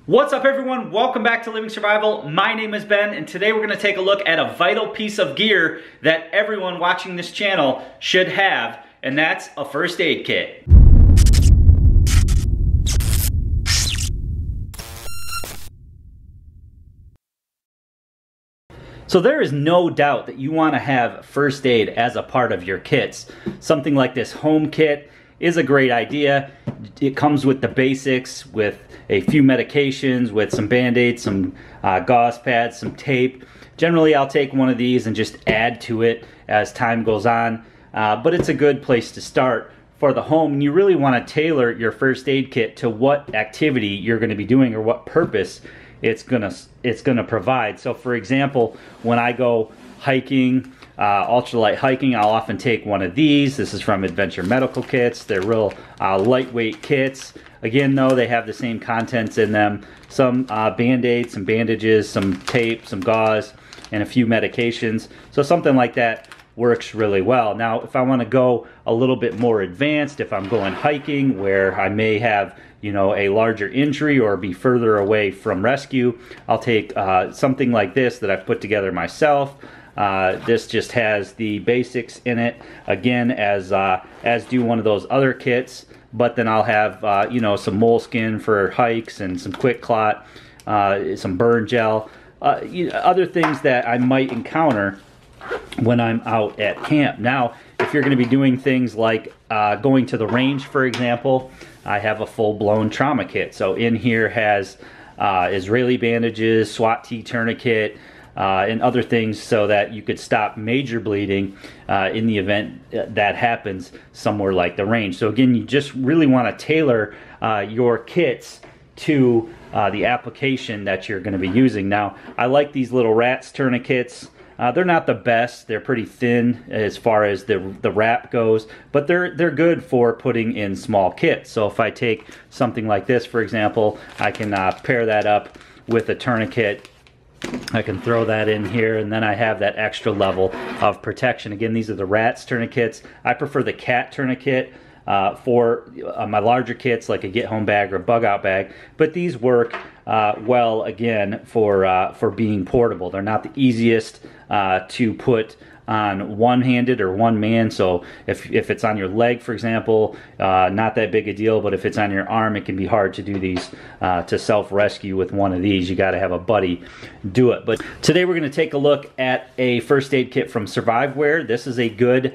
What's up everyone? Welcome back to Living Survival. My name is Ben and today we're going to take a look at a vital piece of gear that everyone watching this channel should have, and that's a first aid kit. So there is no doubt that you want to have first aid as a part of your kits. Something like this home kit is a great idea. It comes with the basics, with a few medications, with some band-aids, some gauze pads, some tape. Generally I'll take one of these and just add to it as time goes on, but it's a good place to start for the home. And you really want to tailor your first aid kit to what activity you're going to be doing or what purpose it's gonna provide. So for example, when I go hiking, ultralight hiking, I'll often take one of these. This is from Adventure Medical Kits. They're real lightweight kits. Again though, they have the same contents in them. Some band-aids, some bandages, some tape, some gauze, and a few medications. So something like that works really well. Now if I want to go a little bit more advanced, if I'm going hiking where I may have a larger injury or be further away from rescue, I'll take something like this that I've put together myself. This just has the basics in it, again, as do one of those other kits, but then I'll have some moleskin for hikes and some quick clot, some burn gel, other things that I might encounter when I'm out at camp. Now if you're going to be doing things like going to the range, for example, I have a full-blown trauma kit. So in here has Israeli bandages, SWAT T tourniquet, and other things so that you could stop major bleeding in the event that happens somewhere like the range. So again, you just really want to tailor your kits to the application that you're going to be using. Now I like these little rats tourniquets. They're not the best. They're pretty thin as far as the wrap goes, but they're good for putting in small kits. So if I take something like this, for example, I can pair that up with a tourniquet. I can throw that in here, and then I have that extra level of protection. Again, these are the rats tourniquets. I prefer the cat tourniquet for my larger kits, like a get home bag or a bug out bag, but these work well, again, for being portable. They're not the easiest to put on one-handed or one man. So if it's on your leg, for example, not that big a deal, but if it's on your arm, it can be hard to do these to self-rescue with one of these. You got to have a buddy do it. But today we're going to take a look at a first aid kit from Surviveware. This is a good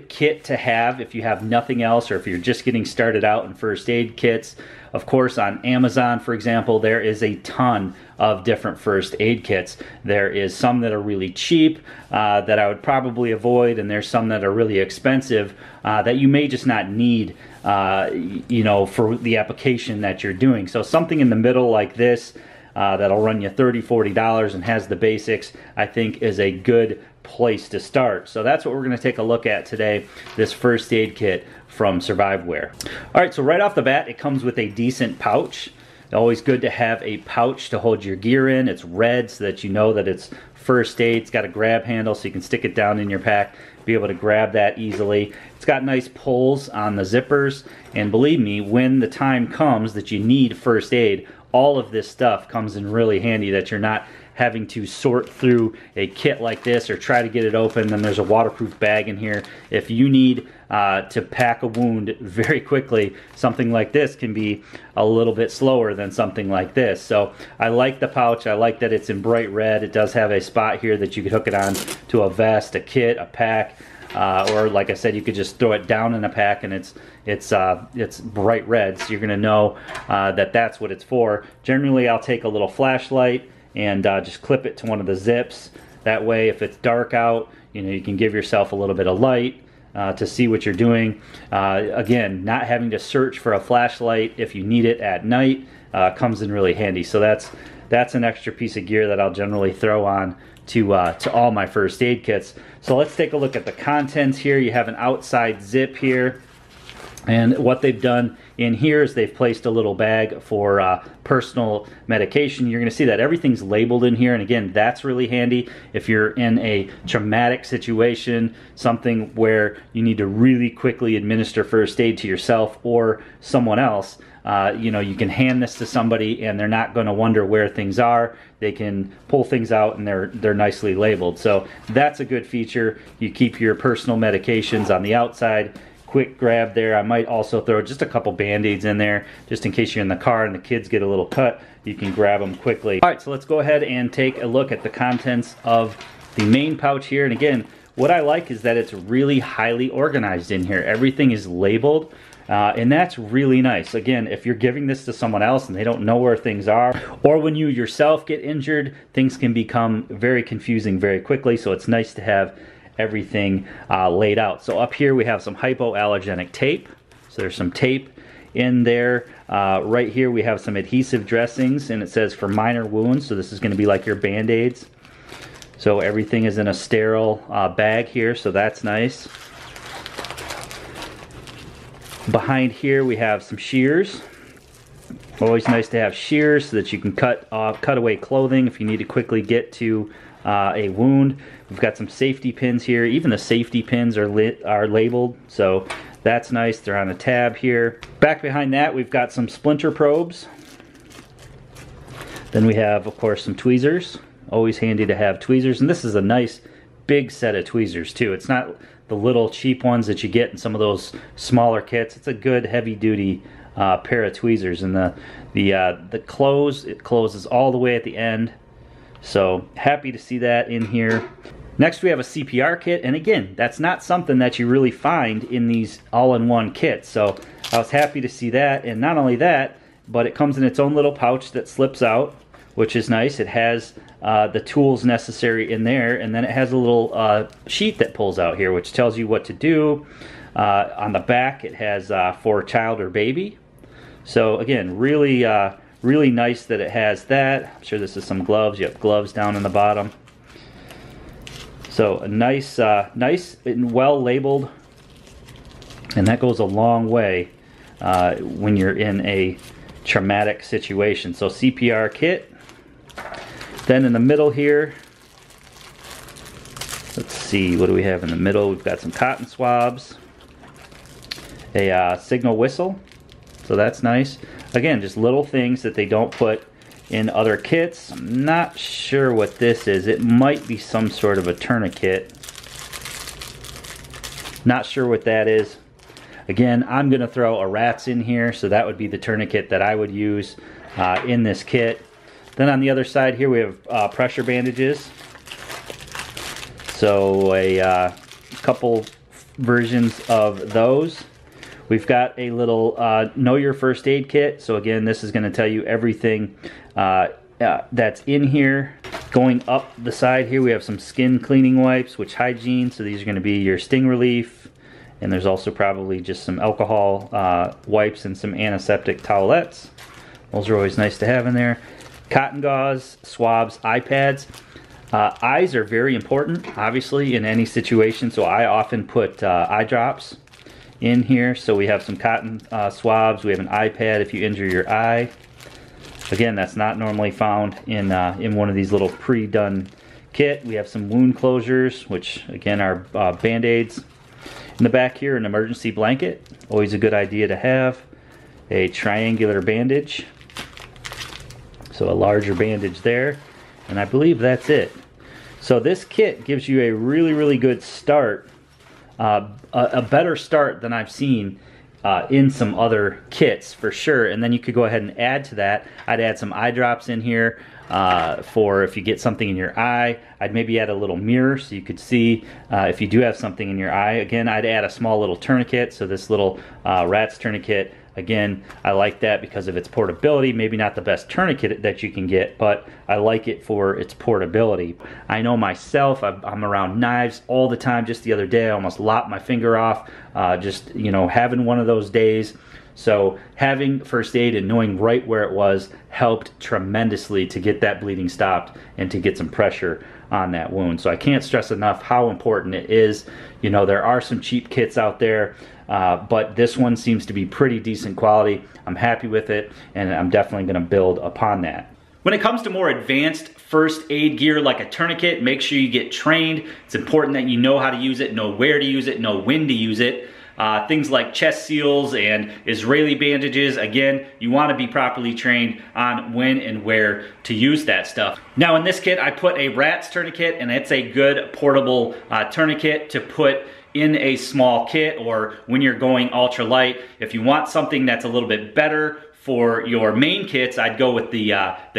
kit to have if you have nothing else, or if you're just getting started out in first aid kits. Of course, on Amazon, for example, there is a ton of different first aid kits. There is some that are really cheap that I would probably avoid, and there's some that are really expensive that you may just not need for the application that you're doing. So something in the middle like this that'll run you $30, $40 and has the basics, I think is a good place to start. So that's what we're going to take a look at today, this first aid kit from Surviveware. Alright, so right off the bat, it comes with a decent pouch. Always good to have a pouch to hold your gear in. It's red so that you know that it's first aid. It's got a grab handle so you can stick it down in your pack, be able to grab that easily. It's got nice pulls on the zippers, and believe me, when the time comes that you need first aid, all of this stuff comes in really handy, that you're not having to sort through a kit like this or try to get it open. Then there's a waterproof bag in here. If you need to pack a wound very quickly, something like this can be a little bit slower than something like this. So I like the pouch. I like that it's in bright red. It does have a spot here that you could hook it on to a vest, a kit, a pack, or like I said, you could just throw it down in a pack, and it's bright red, so you're gonna know that that's what it's for. Generally, I'll take a little flashlight and just clip it to one of the zips. That way, if it's dark out, you can give yourself a little bit of light to see what you're doing. Again, not having to search for a flashlight if you need it at night comes in really handy. So that's an extra piece of gear that I'll generally throw on to all my first aid kits. So let's take a look at the contents here. You have an outside zip here, and what they've done in here is they've placed a little bag for personal medication. You're going to see that everything's labeled in here, and again, that's really handy if you're in a traumatic situation, something where you need to really quickly administer first aid to yourself or someone else. you know, you can hand this to somebody and they're not going to wonder where things are. They can pull things out and they're nicely labeled. So that's a good feature. You keep your personal medications on the outside. Quick grab there. I might also throw just a couple band-aids in there just in case you're in the car and the kids get a little cut. You can grab them quickly. All right, so let's go ahead and take a look at the contents of the main pouch here. And again, what I like is that it's really highly organized in here. Everything is labeled. And that's really nice. Again, if you're giving this to someone else and they don't know where things are, or when you yourself get injured, things can become very confusing very quickly. So it's nice to have everything laid out. So up here we have some hypoallergenic tape. So there's some tape in there. Right here we have some adhesive dressings, and it says for minor wounds. So this is going to be like your band-aids. So everything is in a sterile bag here, so that's nice. Behind here we have some shears. Always nice to have shears so that you can cut away clothing if you need to quickly get to a wound. We've got some safety pins here. Even the safety pins are labeled, so that's nice. They're on a tab here. Back behind that we've got some splinter probes. Then we have, of course, some tweezers. Always handy to have tweezers, and this is a nice big set of tweezers too. It's not the little cheap ones that you get in some of those smaller kits. It's a good heavy-duty pair of tweezers, and it closes all the way at the end. So happy to see that in here. Next we have a CPR kit, and again, that's not something that you really find in these all-in-one kits. So I was happy to see that, and not only that, but it comes in its own little pouch that slips out, which is nice. It has the tools necessary in there, and then it has a little sheet that pulls out here, which tells you what to do. On the back it has for child or baby. So again, really really nice that it has that. I'm sure this is some gloves. You have gloves down in the bottom. So a nice and well labeled, and that goes a long way when you're in a traumatic situation. So CPR kit. Then in the middle here, let's see, what do we have in the middle? We've got some cotton swabs, a signal whistle, so that's nice. Again, just little things that they don't put in other kits. I'm not sure what this is. It might be some sort of a tourniquet. Not sure what that is. Again, I'm going to throw a RATS in here, so that would be the tourniquet that I would use in this kit. Then on the other side here we have pressure bandages. So a couple versions of those. We've got a little Know Your First Aid kit. So again, this is going to tell you everything that's in here. Going up the side here we have some skin cleaning wipes, which hygiene. So these are going to be your sting relief. And there's also probably just some alcohol wipes and some antiseptic towelettes. Those are always nice to have in there. Cotton gauze, swabs, eye pads. Eyes are very important, obviously, in any situation. So I often put eye drops in here. So we have some cotton swabs. We have an eye pad if you injure your eye. Again, that's not normally found in one of these little pre-done kit. We have some wound closures, which again are band-aids. In the back here, an emergency blanket. Always a good idea to have. A triangular bandage. So a larger bandage there. And I believe that's it. So this kit gives you a really good start. A better start than I've seen in some other kits for sure. And then you could go ahead and add to that. I'd add some eye drops in here for if you get something in your eye. I'd maybe add a little mirror so you could see if you do have something in your eye. Again, I'd add a small little tourniquet. So this little RATS tourniquet, again, I like that because of its portability. Maybe not the best tourniquet that you can get, but I like it for its portability. I know myself, I'm around knives all the time. Just the other day, I almost lopped my finger off, just, you know, having one of those days. So having first aid and knowing right where it was helped tremendously to get that bleeding stopped and to get some pressure on that wound. So I can't stress enough how important it is. You know, there are some cheap kits out there, but this one seems to be pretty decent quality. I'm happy with it, and I'm definitely going to build upon that. When it comes to more advanced first aid gear like a tourniquet, make sure you get trained. It's important that you know how to use it, know where to use it, know when to use it. things like chest seals and Israeli bandages. Again, you want to be properly trained on when and where to use that stuff. Now in this kit, I put a rat's tourniquet, and it's a good portable tourniquet to put in a small kit or when you're going ultra light. If you want something that's a little bit better for your main kits, I'd go with the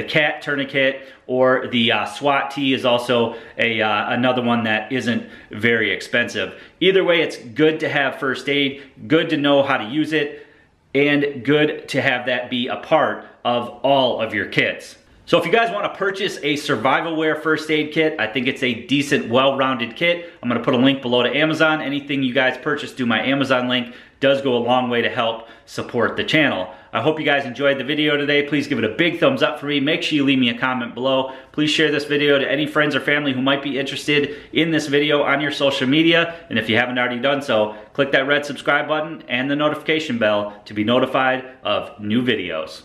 cat tourniquet, or the SWAT T is also another one that isn't very expensive. Either way, it's good to have first aid, good to know how to use it, and good to have that be a part of all of your kits. So if you guys want to purchase a Surviveware first aid kit, I think it's a decent, well-rounded kit. I'm going to put a link below to Amazon. Anything you guys purchase through my Amazon link does go a long way to help support the channel. I hope you guys enjoyed the video today. Please give it a big thumbs up for me. Make sure you leave me a comment below. Please share this video to any friends or family who might be interested in this video on your social media. And if you haven't already done so, click that red subscribe button and the notification bell to be notified of new videos.